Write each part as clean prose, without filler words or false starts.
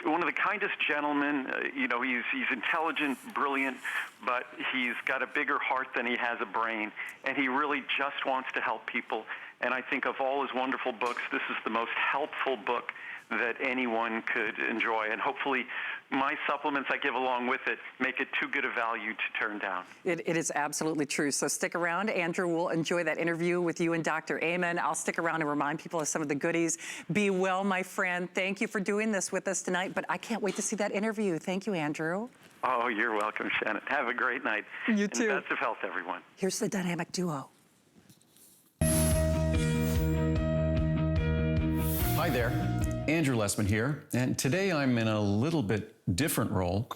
one of the kindest gentlemen. He's intelligent, brilliant, but he's got a bigger heart than he has a brain, and he really just wants to help people. And I think of all his wonderful books, this is the most helpful book that anyone could enjoy. And hopefully my supplements I give along with it make it too good a value to turn down. It is absolutely true. So stick around. Andrew will enjoy that interview with you and Dr. Amen. I'll stick around and remind people of some of the goodies. Be well, my friend. Thank you for doing this with us tonight, but I can't wait to see that interview. Thank you, Andrew. Oh, you're welcome, Shannon. Have a great night. You too. And best of health, everyone. Here's the dynamic duo. Hi there, Andrew Lessman here, and today I'm in a little bit different role.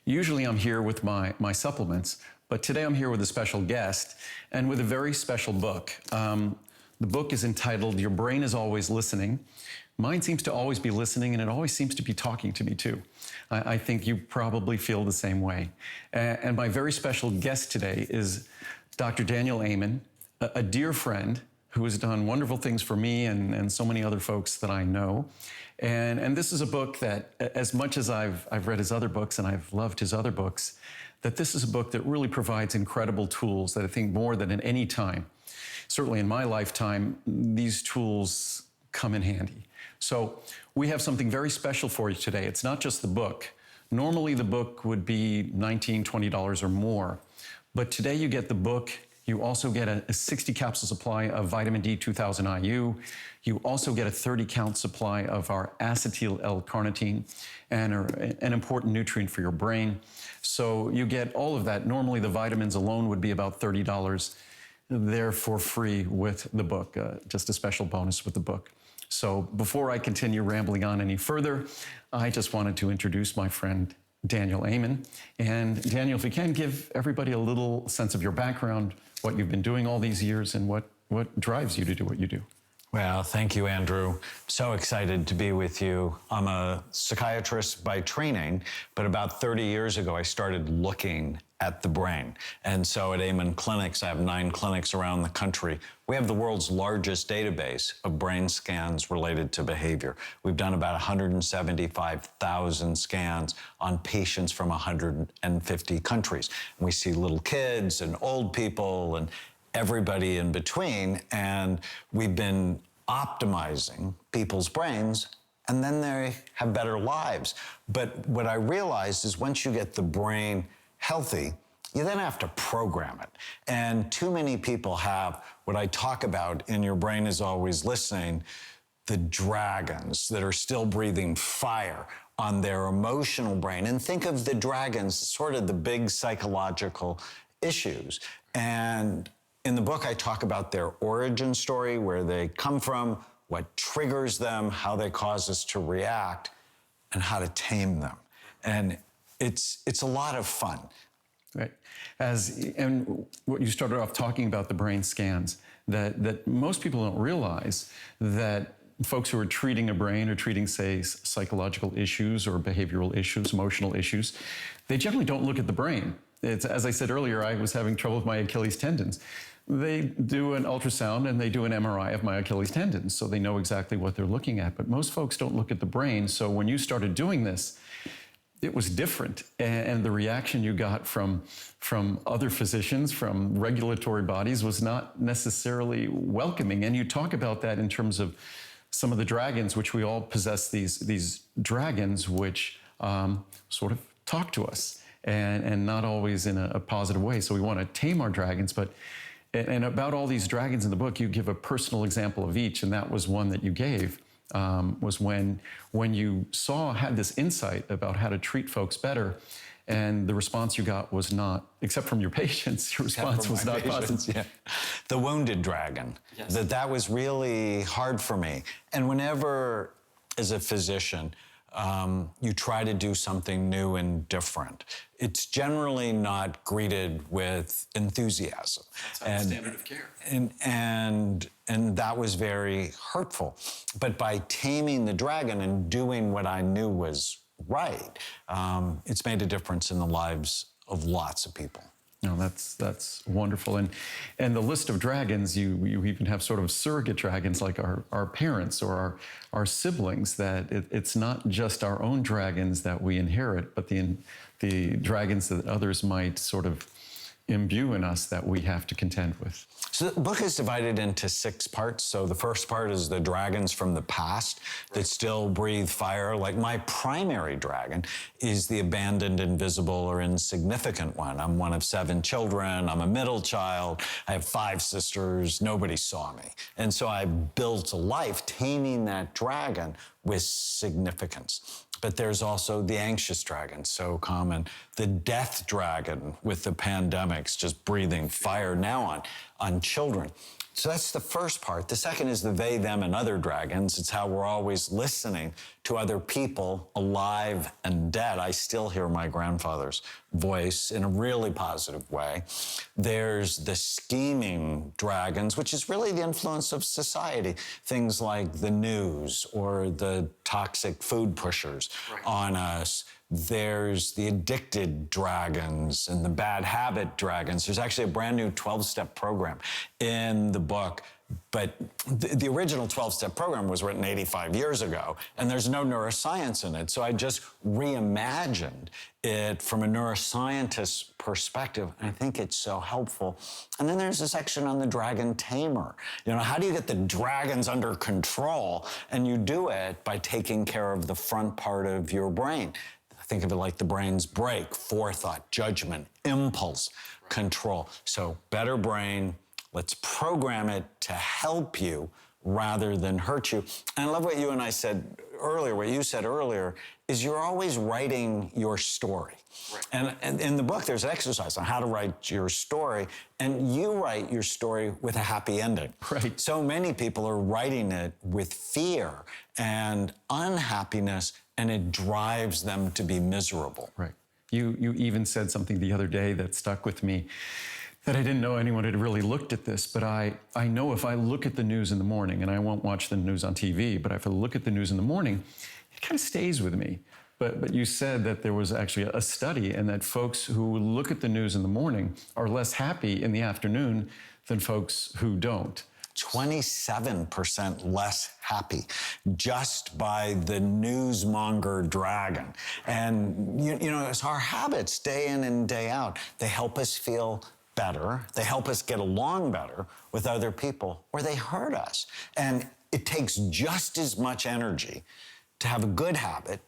Usually I'm here with my supplements, but today I'm here with a special guest and with a very special book. The book is entitled Your Brain is Always Listening. Mine seems to always be listening, and it always seems to be talking to me too. I think you probably feel the same way. And my very special guest today is Dr. Daniel Amen, a dear friend who has done wonderful things for me and so many other folks that I know. And this is a book that, as much as I've read his other books and I've loved his other books, that this is a book that really provides incredible tools that I think more than at any time, certainly in my lifetime, these tools come in handy. So we have something very special for you today. It's not just the book. Normally the book would be $19, $20 or more, but today you get the book. You also get a 60 capsule supply of vitamin D 2000 IU. You also get a 30 count supply of our acetyl L-carnitine, and an important nutrient for your brain. So you get all of that. Normally the vitamins alone would be about $30. They're for free with the book, just a special bonus with the book. So before I continue rambling on any further, I just wanted to introduce my friend, Daniel Amen. And Daniel, if you can, give everybody a little sense of your background, what you've been doing all these years, and what drives you to do what you do. Well, thank you, Andrew. So excited to be with you. I'm a psychiatrist by training, but about 30 years ago, I started looking at the brain. And so at Amen Clinics, I have 9 clinics around the country. We have the world's largest database of brain scans related to behavior. We've done about 175,000 scans on patients from 150 countries. And we see little kids and old people and everybody in between, and we've been optimizing people's brains, and then they have better lives. But what I realized is once you get the brain healthy, you then have to program it. And too many people have what I talk about in Your Brain is Always Listening, the dragons that are still breathing fire on their emotional brain. And think of the dragons, sort of the big psychological issues. And in the book, I talk about their origin story, where they come from, what triggers them, how they cause us to react, and how to tame them. And it's a lot of fun. Right. And what you started off talking about, the brain scans, that most people don't realize that folks who are treating a brain or treating, say, psychological issues or behavioral issues, emotional issues, they generally don't look at the brain. It's, as I said earlier, I was having trouble with my Achilles tendons. They do an ultrasound and they do an MRI of my Achilles tendons, so they know exactly what they're looking at. But most folks don't look at the brain. So when you started doing this, it was different. And the reaction you got from other physicians, from regulatory bodies, was not necessarily welcoming. And you talk about that in terms of some of the dragons, which we all possess, these dragons which sort of talk to us, and not always in a positive way. So we want to tame our dragons, and about all these dragons in the book, you give a personal example of each, and that was one that you gave, was when you had this insight about how to treat folks better, and the response you got was not, except from your patients, your response was not positive. Yeah. The wounded dragon. Yes. That was really hard for me. And whenever, as a physician, you try to do something new and different, it's generally not greeted with enthusiasm. That's not the standard of care. And that was very hurtful. But by taming the dragon and doing what I knew was right, it's made a difference in the lives of lots of people. No, that's wonderful. And the list of dragons, you even have sort of surrogate dragons like our parents or our siblings, that it's not just our own dragons that we inherit, but the dragons that others might sort of imbue in us that we have to contend with. So the book is divided into 6 parts. So the first part is the dragons from the past that still breathe fire. Like my primary dragon is the abandoned, invisible, or insignificant one. I'm one of 7 children. I'm a middle child. I have 5 sisters. Nobody saw me. And so I built a life taming that dragon with significance. But there's also the anxious dragon, so common, the death dragon with the pandemics, just breathing fire now on children. So that's the first part. The second is the they, them, and other dragons. It's how we're always listening to other people, alive and dead. I still hear my grandfather's voice in a really positive way. There's the scheming dragons, which is really the influence of society. Things like the news or the toxic food pushers on us. There's the addicted dragons and the bad habit dragons. There's actually a brand new 12-step program in the book, but the original 12-step program was written 85 years ago, and there's no neuroscience in it. So I just reimagined it from a neuroscientist's perspective, and I think it's so helpful. And then there's a section on the dragon tamer. You know, how do you get the dragons under control? And you do it by taking care of the front part of your brain. Think of it like the brain's brake: forethought, judgment, impulse, control. So better brain, let's program it to help you rather than hurt you. And I love what you and I said earlier, what you said earlier, is you're always writing your story. Right. And in the book, there's an exercise on how to write your story, and you write your story with a happy ending. Right. So many people are writing it with fear and unhappiness, and it drives them to be miserable. Right. You even said something the other day that stuck with me, that I didn't know anyone had really looked at this, but I know if I look at the news in the morning, and I won't watch the news on TV, but if I look at the news in the morning, it kind of stays with me. But you said that there was actually a study, and that folks who look at the news in the morning are less happy in the afternoon than folks who don't. 27% less happy just by the newsmonger dragon. And you know, it's our habits day in and day out. They help us feel better. They help us get along better with other people, or they hurt us. And it takes just as much energy to have a good habit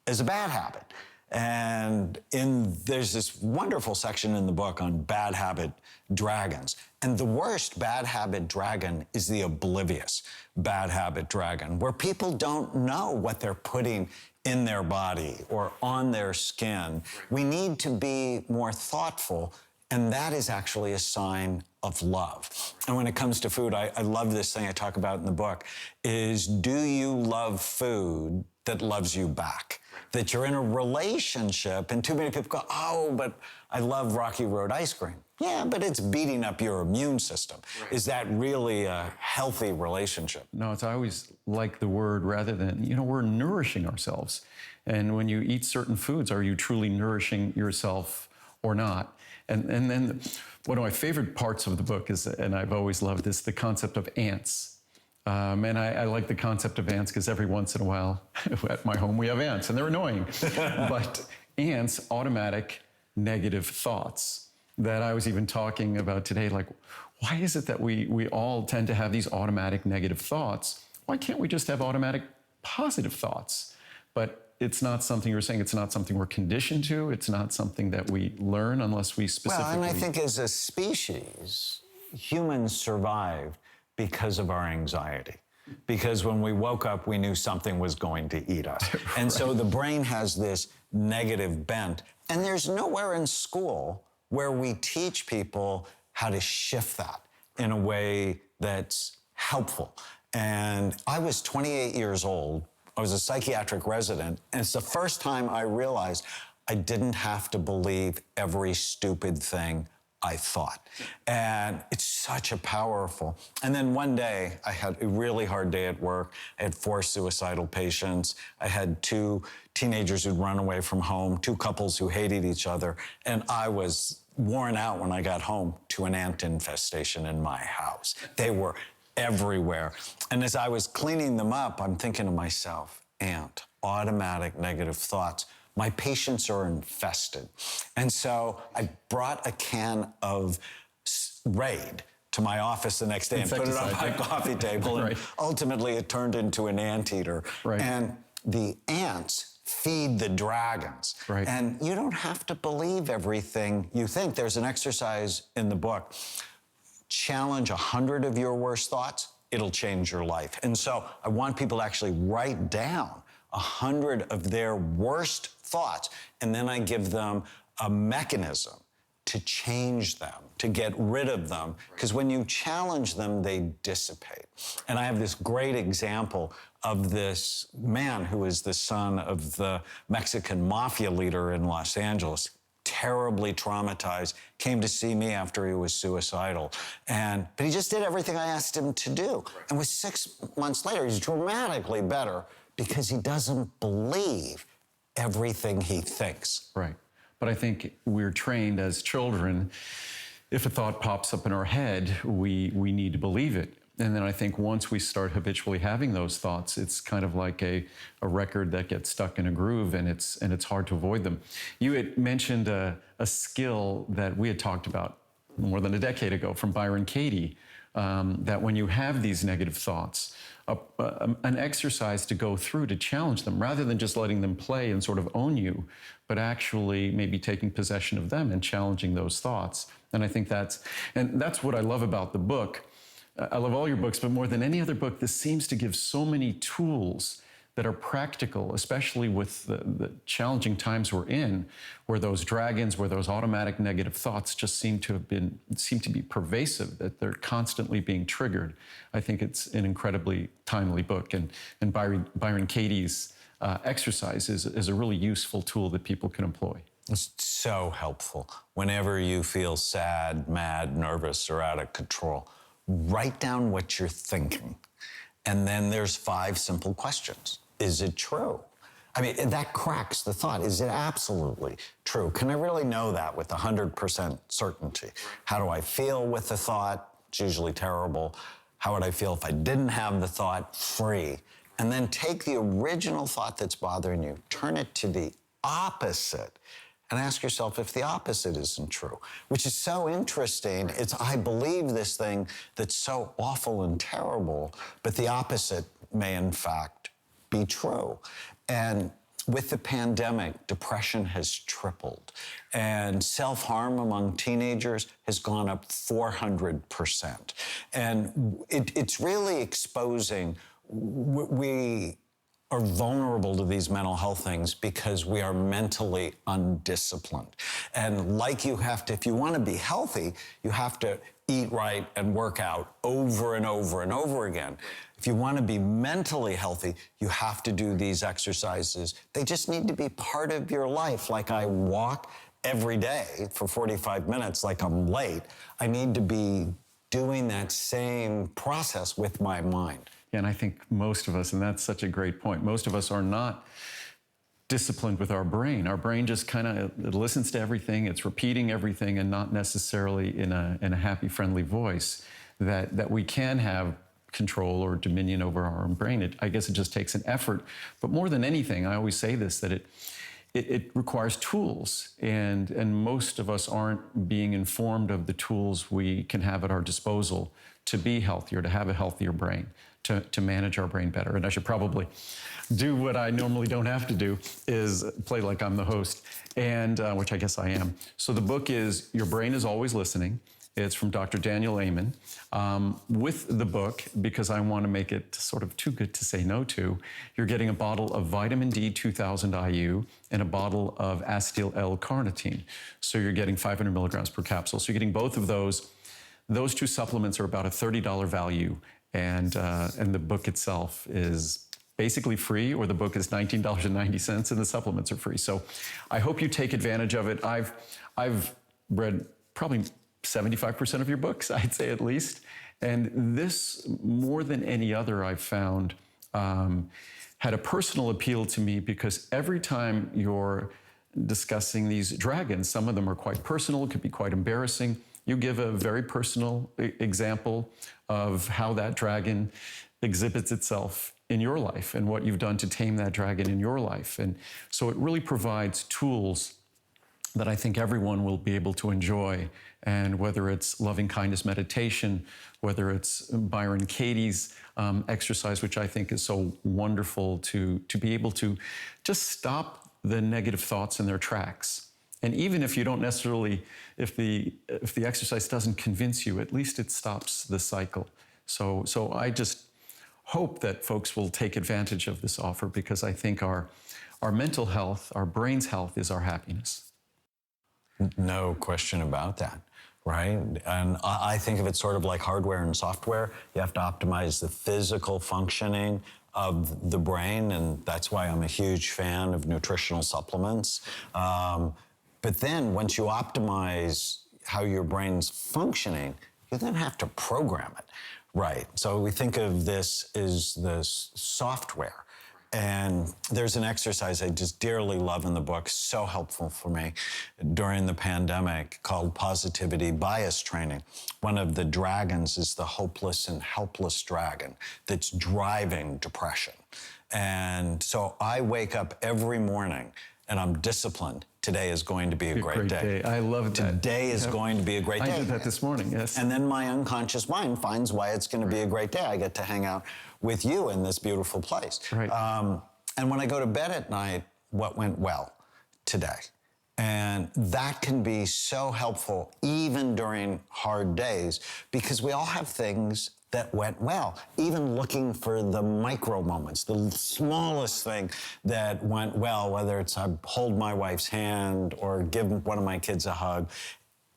as a bad habit. And there's this wonderful section in the book on bad habit dragons. And the worst bad habit dragon is the oblivious bad habit dragon, where people don't know what they're putting in their body or on their skin. We need to be more thoughtful, and that is actually a sign of love. And when it comes to food, I love this thing I talk about in the book, is do you love food that loves you back? That you're in a relationship, and too many people go, oh, but I love Rocky Road ice cream. Yeah, but it's beating up your immune system. Right. Is that really a healthy relationship? No, I always like the word, rather than, we're nourishing ourselves. And when you eat certain foods, are you truly nourishing yourself or not? And then one of my favorite parts of the book is, and I've always loved this, the concept of ants. And I like the concept of ants because every once in a while at my home we have ants, and they're annoying. But ants, automatic negative thoughts that I was even talking about today, like, why is it that we all tend to have these automatic negative thoughts? Why can't we just have automatic positive thoughts? But it's not something, you're saying it's not something we're conditioned to. It's not something that we learn unless we specifically... Well, and I think as a species, humans survived because of our anxiety. Because when we woke up, we knew something was going to eat us. And right. So the brain has this negative bent. And there's nowhere in school where we teach people how to shift that in a way that's helpful. And I was 28 years old. I was a psychiatric resident. And it's the first time I realized I didn't have to believe every stupid thing I thought. And it's such a powerful. And then one day I had a really hard day at work. I had 4 suicidal patients. I had 2 teenagers who'd run away from home, 2 couples who hated each other. And I was worn out when I got home to an ant infestation in my house. They were everywhere. And as I was cleaning them up, I'm thinking to myself, ant, automatic negative thoughts. My patients are infested. And so I brought a can of Raid to my office the next day and put it on my coffee table. And ultimately it turned into an anteater. And the ants feed the dragons. And you don't have to believe everything you think. There's an exercise in the book. Challenge 100 of your worst thoughts, it'll change your life. And so I want people to actually write down 100 of their worst thoughts, and then I give them a mechanism to change them, to get rid of them, because when you challenge them, they dissipate. And I have this great example of this man who is the son of the Mexican mafia leader in Los Angeles, terribly traumatized, came to see me after he was suicidal. But he just did everything I asked him to do. And with 6 months later, he's dramatically better because he doesn't believe everything he thinks. But I think we're trained as children, if a thought pops up in our head, we need to believe it. And then I think once we start habitually having those thoughts, it's kind of like a record that gets stuck in a groove, and it's hard to avoid them. You had mentioned a skill that we had talked about more than a decade ago from Byron Katie, that when you have these negative thoughts, an exercise to go through to challenge them, rather than just letting them play and sort of own you, but actually maybe taking possession of them and challenging those thoughts. And I think that's what I love about the book. I love all your books, but more than any other book, this seems to give so many tools that are practical, especially with the challenging times we're in, where those dragons, where those automatic negative thoughts just seem to be pervasive, that they're constantly being triggered. I think it's an incredibly timely book, and Byron Katie's exercise is a really useful tool that people can employ. It's so helpful. Whenever you feel sad, mad, nervous, or out of control, write down what you're thinking. And then there's 5 simple questions. Is it true? I mean, that cracks the thought. Is it absolutely true? Can I really know that with 100% certainty? How do I feel with the thought? It's usually terrible. How would I feel if I didn't have the thought? Free. And then take the original thought that's bothering you, turn it to the opposite, and ask yourself if the opposite isn't true, which is so interesting. It's, I believe this thing that's so awful and terrible, but the opposite may in fact be true. And with the pandemic, depression has tripled, and self-harm among teenagers has gone up 400%. And it's really exposing, we are vulnerable to these mental health things because we are mentally undisciplined. And like you have to, if you want to be healthy, you have to eat right and work out over and over and over again. If you want to be mentally healthy, you have to do these exercises. They just need to be part of your life. Like I walk every day for 45 minutes like I'm late. I need to be doing that same process with my mind. Yeah, and I think most of us, and that's such a great point, most of us are not disciplined with our brain. Our brain just kind of listens to everything, it's repeating everything, and not necessarily in a happy, friendly voice that we can have control or dominion over our own brain. I guess it just takes an effort. But more than anything, I always say this, that it requires tools, and most of us aren't being informed of the tools we can have at our disposal to be healthier, to have a healthier brain, to manage our brain better. And I should probably do what I normally don't have to do, is play like I'm the host, and which I guess I am. So the book is Your Brain is Always Listening. It's from Dr. Daniel Amen. With the book, because I want to make it sort of too good to say no to, you're getting a bottle of vitamin D 2000 IU and a bottle of acetyl L-carnitine. So you're getting 500 milligrams per capsule. So you're getting both of those. Those 2 supplements are about a $30 value, and the book itself is basically free, or the book is $19.90 and the supplements are free. So I hope you take advantage of it. I've read probably 75% of your books, I'd say at least. And this, more than any other I've found, had a personal appeal to me because every time you're discussing these dragons, some of them are quite personal, it could be quite embarrassing. You give a very personal example of how that dragon exhibits itself in your life and what you've done to tame that dragon in your life. And so it really provides tools that I think everyone will be able to enjoy. And whether it's loving kindness meditation, whether it's Byron Katie's exercise, which I think is so wonderful to be able to just stop the negative thoughts in their tracks. And even if you don't necessarily, if the exercise doesn't convince you, at least it stops the cycle. So I just hope that folks will take advantage of this offer because I think our mental health, our brain's health is our happiness. No question about that, right? And I think of it sort of like hardware and software. You have to optimize the physical functioning of the brain, and that's why I'm a huge fan of nutritional supplements. But then once you optimize how your brain's functioning, you then have to program it, right? So we think of this as this software. And there's an exercise I just dearly love in the book, so helpful for me during the pandemic, called positivity bias training. One of the dragons is the hopeless and helpless dragon that's driving depression. And so I wake up every morning and I'm disciplined. Today is going to be a great day. I love that. Today is going to be a great day. I did that this morning, yes. And then my unconscious mind finds why it's going to be a great day. I get to hang out with you in this beautiful place. Right. And when I go to bed at night, what went well today? And that can be so helpful even during hard days because we all have things that went well, even looking for the micro moments, the smallest thing that went well, whether it's I hold my wife's hand or give one of my kids a hug.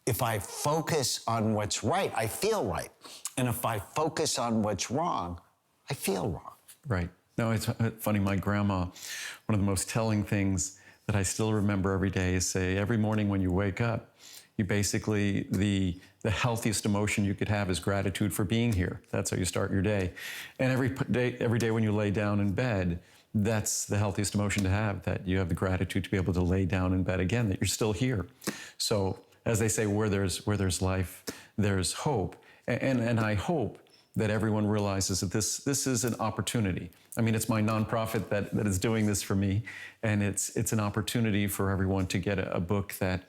If I focus on what's right, I feel right. And if I focus on what's wrong, I feel wrong. Right. No, it's funny. My grandma, one of the most telling things that I still remember every day is say, every morning when you wake up, you basically, the healthiest emotion you could have is gratitude for being here. That's how you start your day. And every day when you lay down in bed, that's the healthiest emotion to have, that you have the gratitude to be able to lay down in bed again, that you're still here. So as they say, where there's life, there's hope. And I hope that everyone realizes that this is an opportunity. I mean, it's my nonprofit that is doing this for me, and it's an opportunity for everyone to get a book that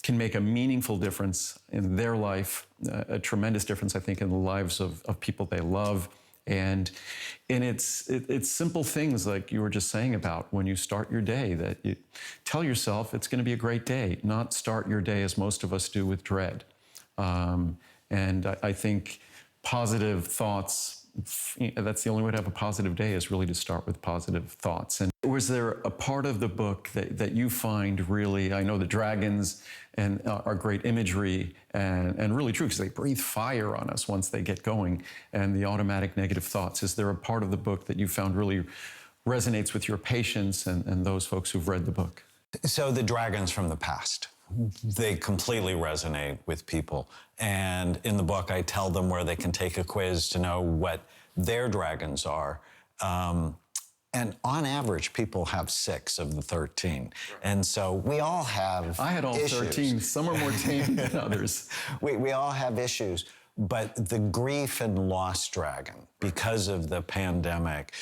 can make a meaningful difference in their life, a tremendous difference, I think, in the lives of people they love. And it's simple things like you were just saying about when you start your day, that you tell yourself it's going to be a great day, not start your day as most of us do with dread. And I think positive thoughts, that's the only way to have a positive day, is really to start with positive thoughts. And was there a part of the book that you find really, I know the dragons and are great imagery and really true because they breathe fire on us once they get going, and the automatic negative thoughts. Is there a part of the book that you found really resonates with your patients and those folks who've read the book? So the dragons from the past, they completely resonate with people. And in the book, I tell them where they can take a quiz to know what their dragons are. And on average, people have 6 of the 13. And so we all have I had all issues. 13. Some are more tame than others. We all have issues. But the grief and loss dragon, because of the pandemic,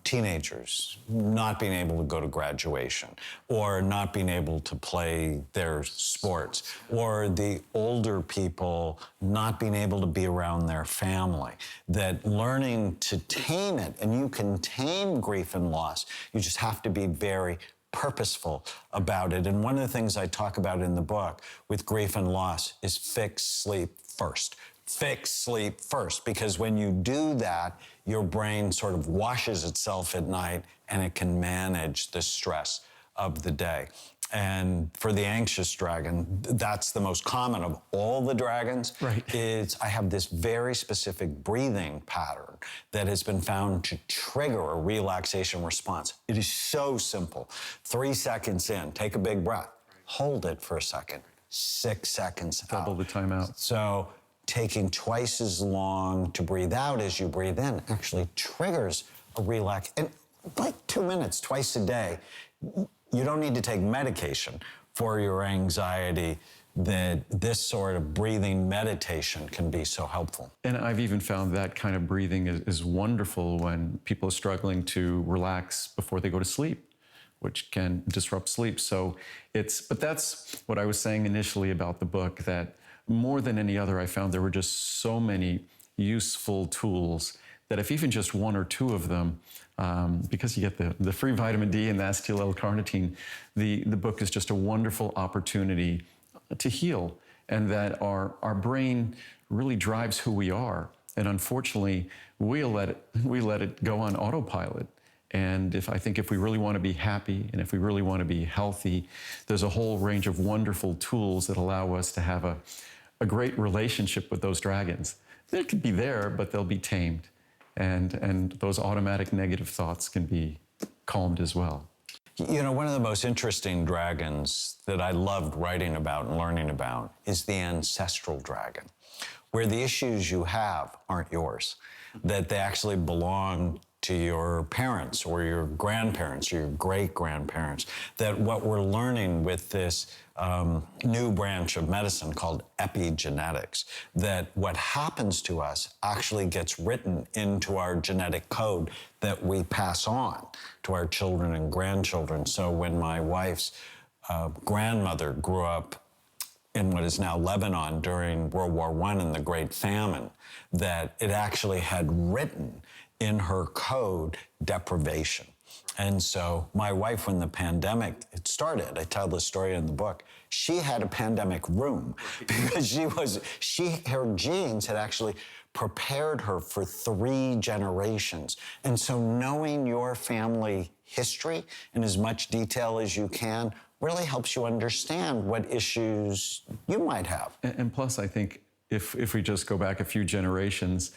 teenagers not being able to go to graduation or not being able to play their sports, or the older people not being able to be around their family, that learning to tame it, and you can tame grief and loss, you just have to be very purposeful about it. And one of the things I talk about in the book with grief and loss is fix sleep first. Fix sleep first, because when you do that, your brain sort of washes itself at night and it can manage the stress of the day. And for the anxious dragon, that's the most common of all the dragons. Right. I have this very specific breathing pattern that has been found to trigger a relaxation response. It is so simple. 3 seconds in, take a big breath, hold it for a second, 6 seconds out. Double the time out. So taking twice as long to breathe out as you breathe in actually triggers a relax. And like 2 minutes, twice a day. You don't need to take medication for your anxiety. That this sort of breathing meditation can be so helpful. And I've even found that kind of breathing is wonderful when people are struggling to relax before they go to sleep, which can disrupt sleep. So but that's what I was saying initially about the book, that more than any other, I found there were just so many useful tools that if even just one or two of them, because you get the free vitamin D and the acetyl-L-carnitine, the book is just a wonderful opportunity to heal, and that our brain really drives who we are. And unfortunately, we let it go on autopilot. And I think if we really want to be happy and if we really want to be healthy, there's a whole range of wonderful tools that allow us to have a great relationship with those dragons. They could be there, but they'll be tamed. And those automatic negative thoughts can be calmed as well. You know, one of the most interesting dragons that I loved writing about and learning about is the Ancestral Dragon, where the issues you have aren't yours, that they actually belong to your parents or your grandparents or your great-grandparents, that what we're learning with this new branch of medicine called epigenetics, that what happens to us actually gets written into our genetic code that we pass on to our children and grandchildren. So when my wife's grandmother grew up in what is now Lebanon during World War I and the Great Famine, that it actually had written in her code deprivation. And so my wife, when the pandemic started, I tell this story in the book, she had a pandemic room because her genes had actually prepared her for 3 generations. And so knowing your family history in as much detail as you can really helps you understand what issues you might have. And plus, I think if we just go back a few generations,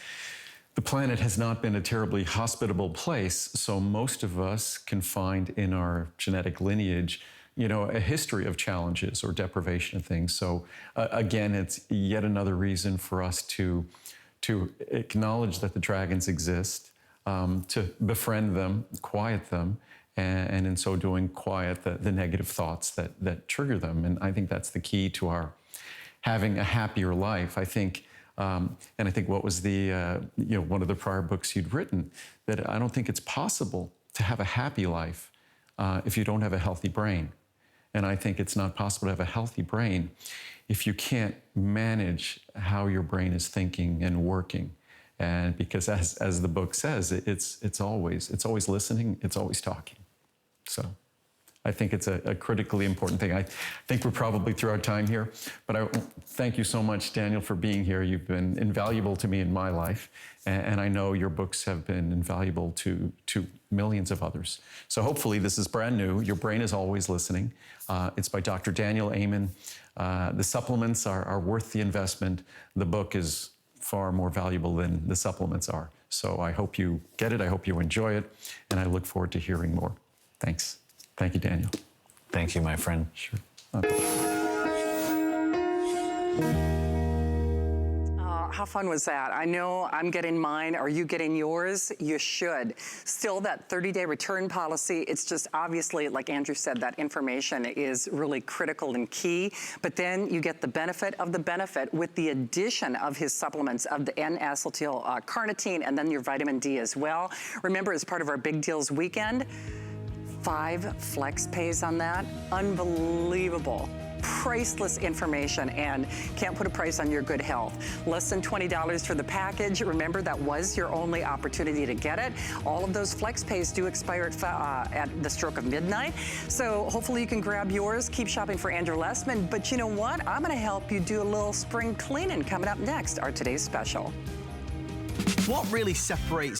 the planet has not been a terribly hospitable place, so most of us can find in our genetic lineage, a history of challenges or deprivation of things. So again, it's yet another reason for us to acknowledge that the dragons exist, to befriend them, quiet them, and in so doing, quiet the negative thoughts that trigger them. And I think that's the key to our having a happier life. I think. And I think what was one of the prior books you'd written, that I don't think it's possible to have a happy life if you don't have a healthy brain. And I think it's not possible to have a healthy brain if you can't manage how your brain is thinking and working. And because as the book says, it's always listening, it's always talking. So I think it's a critically important thing. I think we're probably through our time here, but I thank you so much, Daniel, for being here. You've been invaluable to me in my life, and I know your books have been invaluable to millions of others. So hopefully this is brand new. Your Brain is Always Listening. It's by Dr. Daniel Amen. The supplements are worth the investment. The book is far more valuable than the supplements are. So I hope you get it. I hope you enjoy it, and I look forward to hearing more. Thanks. Thank you, Daniel. Thank you, my friend. Sure. How fun was that? I know I'm getting mine. Are you getting yours? You should. Still, that 30-day return policy, it's just obviously, like Andrew said, that information is really critical and key. But then you get the benefit of the benefit with the addition of his supplements of the N-acetyl-carnitine and then your vitamin D as well. Remember, as part of our Big Deals weekend, 5 flex pays on that. Unbelievable. Priceless information, and can't put a price on your good health. Less than $20 for the package. Remember, that was your only opportunity to get it. All of those flex pays do expire at the stroke of midnight. So hopefully you can grab yours. Keep shopping for Andrew Lessman. But you know what? I'm going to help you do a little spring cleaning coming up next, our Today's Special. What really separates